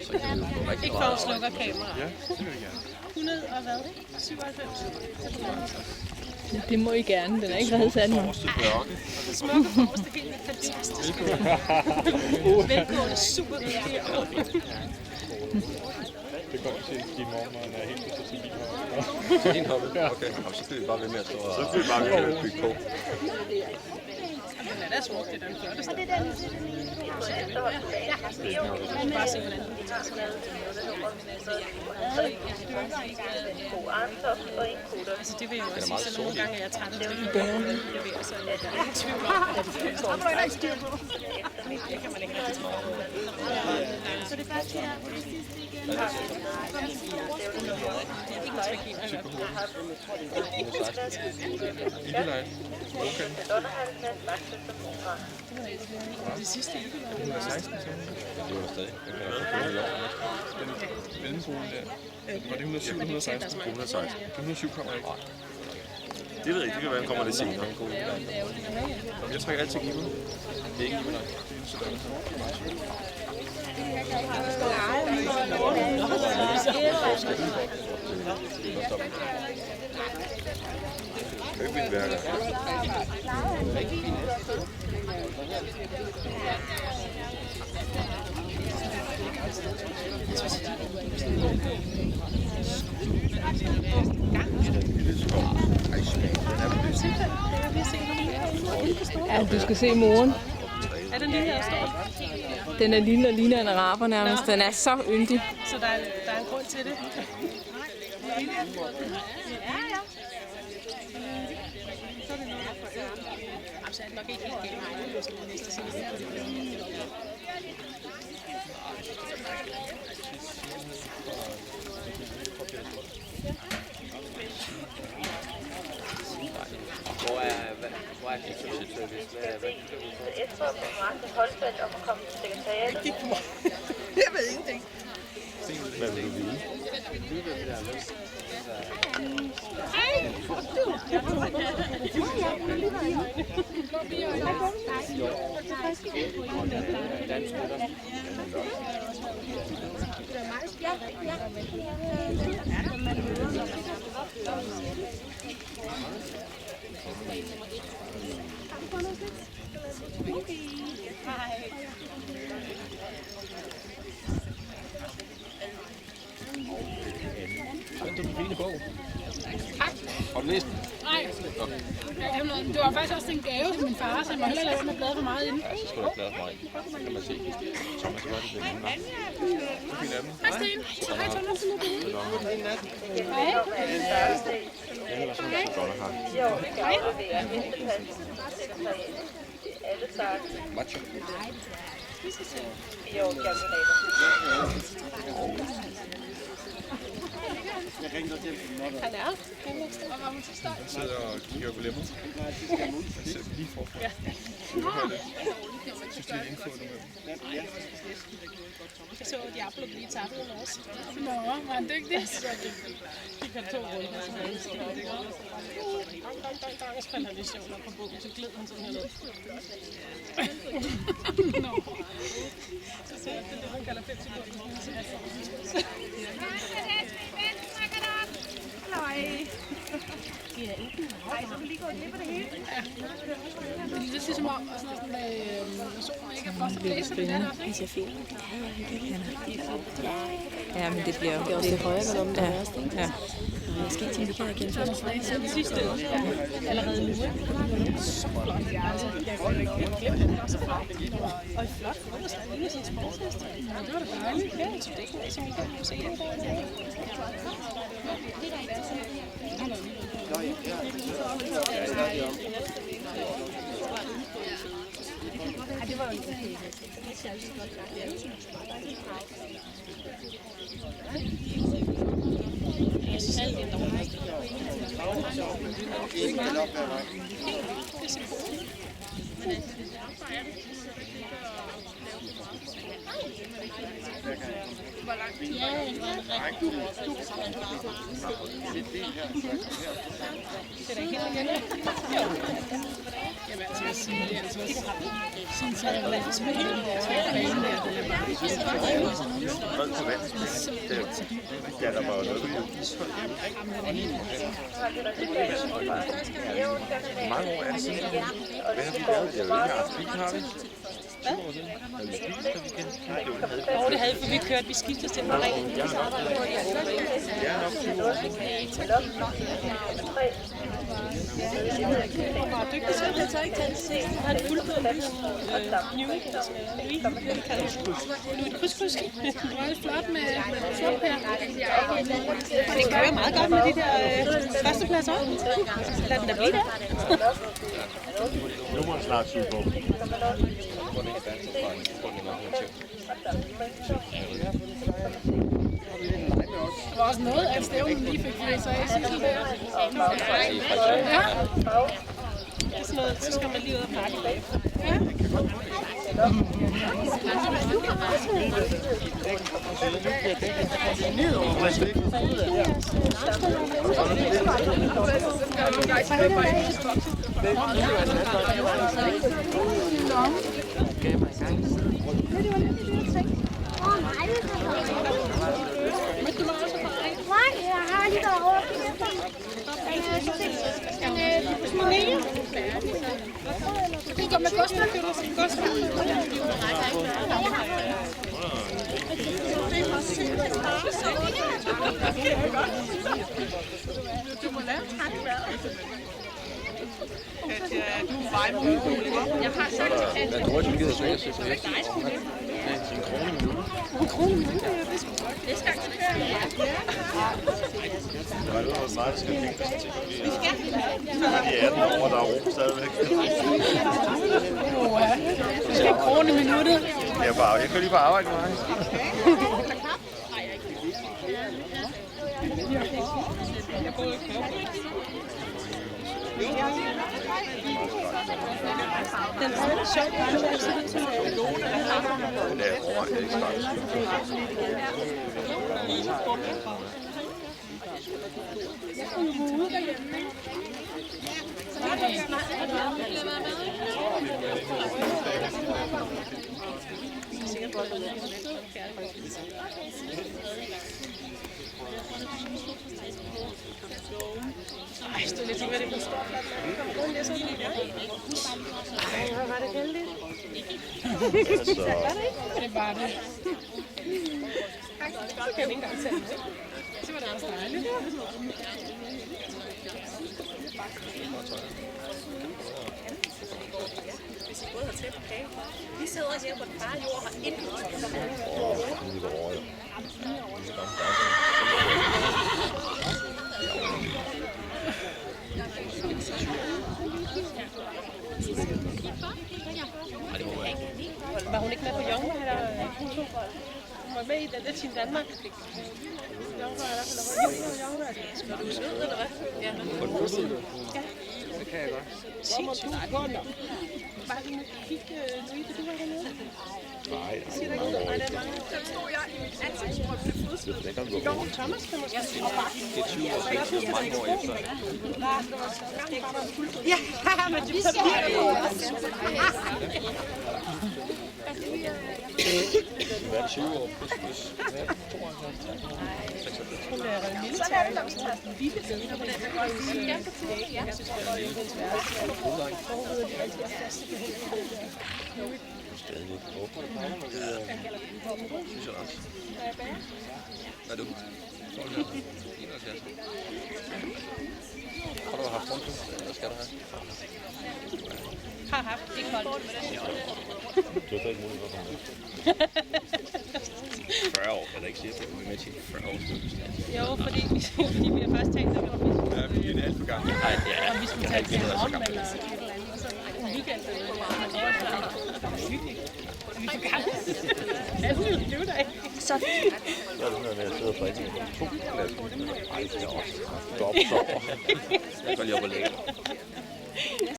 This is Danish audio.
Så kan det jo gå rigtig Ikke for at slukke kameraet. Ja, det vil jeg gerne. 100 og hvad? 97. Det må I gerne. Den er ikke været sat mig. forreste blokke. Smukke forreste, helt fantastisk. Velgående, super vigtigt. Det kommer til at give morgenmaden er helt til sin bil. Helt hoppe. Okay, så skal vi bare ved med at stå og bygge på. Den er da smuk, det er den flotteste. Bare se, hvordan den tager sig. Altså det vil jeg også sige, så nogle gange er jeg træt af det. Det vil jeg så der er ingen tvivl om, at det kan man ikke rigtig tro. Så det første her på det sidste igen. Det er ikke en tragedie, jeg det sidste ikke. 116 til. Det var der stadig. Mellemskolen der. Var det 107 eller 116? 116. 107 kommer ikke. Det ved jeg ikke. Det kan være, den kommer lidt senere. Jeg trækker altid giver. Det er ikke givet nok. Købindværker. Ja, du skal se moren. Er den lille her stor? Den er lille og ligner en araber nærmest. Den er så yndig. Så der er en grund til det. Så er det nok ikke helt galt. Hvor er det service? Efter Martin Holfeldt om at komme til sekretariatet. Jeg ved ingenting. Hvad vil du vide? Fandt du den fine bog? Har du læst den? Nej, det var faktisk også en gave til min far, så jeg må hellere lade være med at bladre for meget inden. Ja, så skal du ikke bladre for meget. Så kan man se. Thomas, hvad er det, den var? Hej Sten. Hej Thomas. Hej. Ja, det var sådan, som Donna har. Jo, vi skal aflevere ventepas til sekretariatet. Alle tak. Matcha. Jo, kalkulator. Han er. Og var hun så stolt? Han sidder og kigger på lemmer. Han sidder lige forfra. Jeg synes, det er en info nu. Jeg så Diablo blive tappet også. Nå, var han dygtig? De kan 2 runder, så han skriver det godt. Og så faldt han lidt sjovt op på bogen, så gled han sådan her ned. Nå. Så ser jeg, det er det, man kalder 5 sekunder. Nej, så vil lige gå glip af det hele. Ja. Det er lidt ligesom om, at sådan med solen ikke er først at blæse, det der også, ikke? Det er fint. Ja, men det bliver jo... Det er også det højere, når man er også, ikke? Ja. Jeg skal ikke tænke, at jeg kan genføre Det sidste allerede nu. Så flot. Altså, jeg kunne ikke glemme, at det var så flot. Og et flot fotostand, lige sådan en sportshest. Ja, det var da dejligt. Ja, så det ikke så man kan se det. Ja, det var jo ikke jeg synes alt det er dårligt. Hvor lang tid? Ja, det er rigtig det er da ikke helt igen. Jamen, altså, jeg siger, det er altså også sådan, så jeg lader spille den der bane der, den er bare ikke Fred på vand. Ja, der var noget, mange år er det siden. Hvad har vi lavet? Jeg ved ikke, Afrika har vi. Og det havde vi kørt, vi skiftede til på reglen. Det er nok 20 år siden. Jeg var meget dygtig, så jeg tager ikke taget det. Jeg har en fuldblod nu er det kryds. det var lidt flot med flot her. Og det kører meget godt med de der førstepladser også. Lad den da blive der. Nu må han snart syge på. Der var også noget af stævnen lige fik fyret sig af sidste der. Ja. Det er sådan noget, så skal man lige ud og pakke bag. Ja. Nej, jeg har lige derovre. Det går med Gustav, kan du sige Gustav? Du må lave jeg har sagt til Katja. Jeg tror ikke, vi gider svære sig for ekstra. En krone i minuttet. En krone i minuttet, det skal godt. Det skal til køren, ja. Der er jo også meget, der skal tænke sig til. De er 18 år, der er ro stadigvæk. Det skal en krone i minuttet. Jeg kan lige på arbejde med mig. Den er sjov. Det er over, det er ikke startet. Ej, stod lidt tænker, det er på stort plads. Det er sådan lidt, ja. Ej, var det heldigt? Det var det. Så kan jeg ikke engang tage det. Så var det også dejligt. Hvis I både har tæt på kage. Vi sidder også her på den bare jord og har intet. Var hun ikke med på Jongvej, der hun var med i den der Team Danmark? Jongvej, eller Jongvej? Skal du sød, eller hvad? Ja. Ja. Det kan jeg godt. Sindssygt. Var det med kigge, Louise, du var dernede? Nej, Siger der ikke noget? Nej, det er mange. Så stod jeg i mit ansigtsbrug til fodsved. Jo, Thomas kan måske sige. det er 20 år siden, det er mange år efter. Ja, men vi skal have det. Hvad er 20 år plus plus? Hun er militær, når vi tager sådan en lille side, og den er også gerne på tilbage. Jeg synes, det er hendes værelse. Og hun ved, det er altid fast. Stadig lidt åbent. Synes jeg også. Hvad er du? 71. Har du haft rundt? Eller skal du have? Har haft. Ikke holdt med det. Du har så ikke mulighed for at komme med. 40 år, eller ikke sige, at vi er med til 40 år. Jo, fordi vi har faktisk tænkt, at vi var med. Ja, vi er alt for gang. Nej, ja. Om vi skulle tage til om eller et eller andet, og så en weekend eller noget. Vi er for gamle. Hvad vil du da ikke? Så er det sådan noget med at sidde og drikke med 2 glas. Ej, det er også dobbelt. Jeg kan lige op og lægge.